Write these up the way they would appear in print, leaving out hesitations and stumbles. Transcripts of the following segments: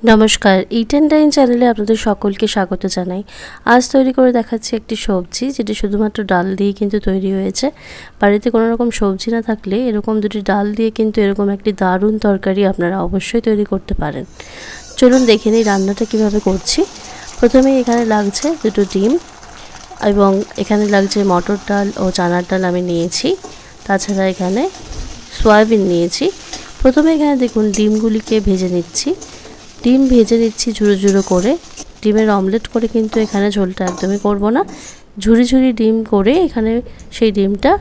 নমস্কার, ইট অ্যান্ড ডাইন চ্যানেলে আপনাদের সকলকে স্বাগত জানাই। আজ তৈরি করে দেখাচ্ছি একটি সবজি, যেটি শুধুমাত্র ডাল দিয়ে কিন্তু তৈরি হয়েছে। বাড়িতে কোনো রকম সবজি না থাকলে এরকম দুটি ডাল দিয়ে কিন্তু এরকম একটি দারুণ তরকারি আপনারা অবশ্যই তৈরি করতে পারেন। চলুন দেখে নিই রান্নাটা কিভাবে করছি। প্রথমে এখানে লাগছে দুটো ডিম এবং এখানে লাগছে মটর ডাল ও চানার ডাল আমি নিয়েছি। তাছাড়া এখানে সয়াবিন নিয়েছি। প্রথমে এখানে দেখুন ডিমগুলিকে ভেজে নিচ্ছি। ডিম ভেজে নিচ্ছি ঝুড়ো ঝুড়ো করে। ডিমের অমলেট করে কিন্তু এখানে ঝোলটা একদমই করব না, ঝুড়ি ঝুড়ি ডিম করে এখানে সেই ডিমটা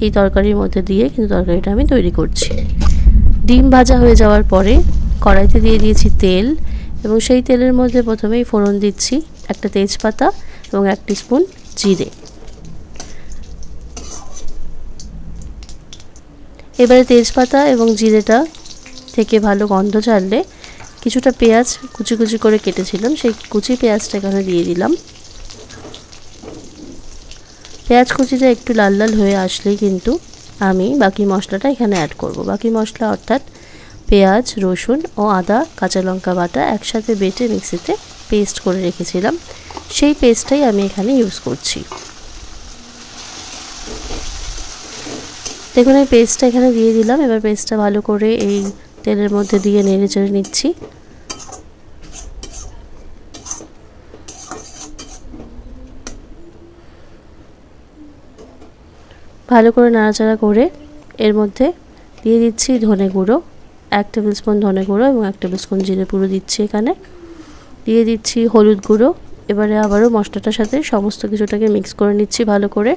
এই তরকারির মধ্যে দিয়ে কিন্তু তরকারিটা আমি তৈরি করছি। ডিম ভাজা হয়ে যাওয়ার পরে কড়াইতে দিয়ে দিয়েছি তেল এবং সেই তেলের মধ্যে প্রথমেই ফোড়ন দিচ্ছি একটা তেজপাতা এবং 1 টিস্পুন জিরে। এবারে তেজপাতা এবং জিরেটা থেকে ভালো গন্ধ ছাড়লে কিছুটা পেঁয়াজ কুচি কুচি করে কেটেছিলাম, সেই কুচি পেঁয়াজটা এখানে দিয়ে দিলাম। পেঁয়াজ কুচিটা একটু লাল লাল হয়ে আসলেই কিন্তু আমি বাকি মশলাটা এখানে অ্যাড করব। বাকি মশলা অর্থাৎ পেঁয়াজ, রসুন ও আদা, কাঁচা লঙ্কা বাটা একসাথে বেটে মিক্সিতে পেস্ট করে রেখেছিলাম, সেই পেস্টটাই আমি এখানে ইউজ করছি। দেখুন এই পেস্টটা এখানে দিয়ে দিলাম। এবার পেস্টটা ভালো করে এই তেলের মধ্যে দিয়ে নেড়ে চেড়ে নিচ্ছি। ভালো করে নাড়াচাড়া করে এর মধ্যে দিয়ে দিচ্ছি ধনে গুঁড়ো, 1 টেবিল স্পুন ধনে গুঁড়ো এবং 1 টেবিল স্পুন জিরে গুঁড়ো দিচ্ছি এখানে। দিয়ে দিচ্ছি হলুদ গুঁড়ো। এবারে আবারও মশলাটার সাথে সমস্ত কিছুটাকে মিক্স করে নিচ্ছি ভালো করে।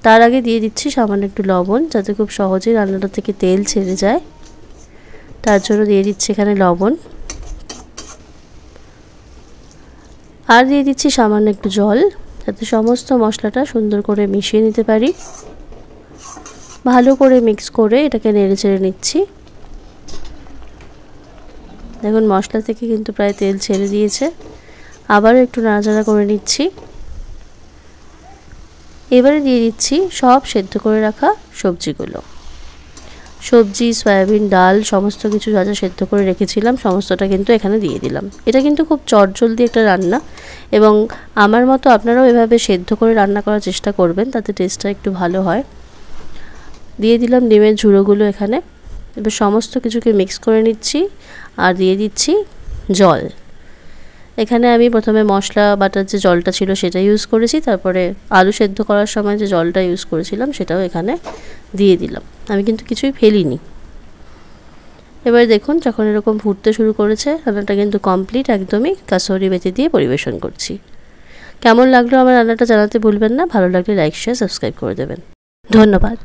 তার আগে দিয়ে দিচ্ছি সামান্য একটু লবণ, যাতে খুব সহজেই রান্নাটা থেকে তেল ছেড়ে যায়, তার জন্য দিয়ে দিচ্ছি এখানে লবণ। আর দিয়ে দিচ্ছি সামান্য একটু জল, যাতে সমস্ত মশলাটা সুন্দর করে মিশিয়ে নিতে পারি। ভালো করে মিক্স করে এটাকে নেড়ে চেড়ে নিচ্ছি। দেখুন মশলা থেকে কিন্তু প্রায় তেল ছেড়ে দিয়েছে। আবারও একটু নাড়াচাড়া করে নিচ্ছি। এবারে দিয়ে দিচ্ছি সব সেদ্ধ করে রাখা সবজিগুলো। সবজি, সয়াবিন, ডাল সমস্ত কিছু যা যা সেদ্ধ করে রেখেছিলাম সমস্তটা কিন্তু এখানে দিয়ে দিলাম। এটা কিন্তু খুব চটজলদি একটা রান্না এবং আমার মতো আপনারাও এভাবে সেদ্ধ করে রান্না করার চেষ্টা করবেন, তাতে টেস্টটা একটু ভালো হয়। দিয়ে দিলাম ডিমের ঝুড়োগুলো এখানে। এবার সমস্ত কিছুকে মিক্স করে নিচ্ছি আর দিয়ে দিচ্ছি জল। এখানে আমি প্রথমে মশলা বাটার যে জলটা ছিল সেটা ইউজ করেছি, তারপরে আলু সেদ্ধ করার সময় যে জলটা ইউজ করেছিলাম সেটাও এখানে দিয়ে দিলাম। আমি কিন্তু কিছুই ফেলিনি। এবার দেখুন যখন এরকম ফুটতে শুরু করেছে রান্নাটা কিন্তু কমপ্লিট, একদমই কাসুরি মেথি দিয়ে পরিবেশন করছি। কেমন লাগলো আমার রান্নাটা জানাতে ভুলবেন না। ভালো লাগলে লাইক, শেয়ার, সাবস্ক্রাইব করে দেবেন। ধন্যবাদ।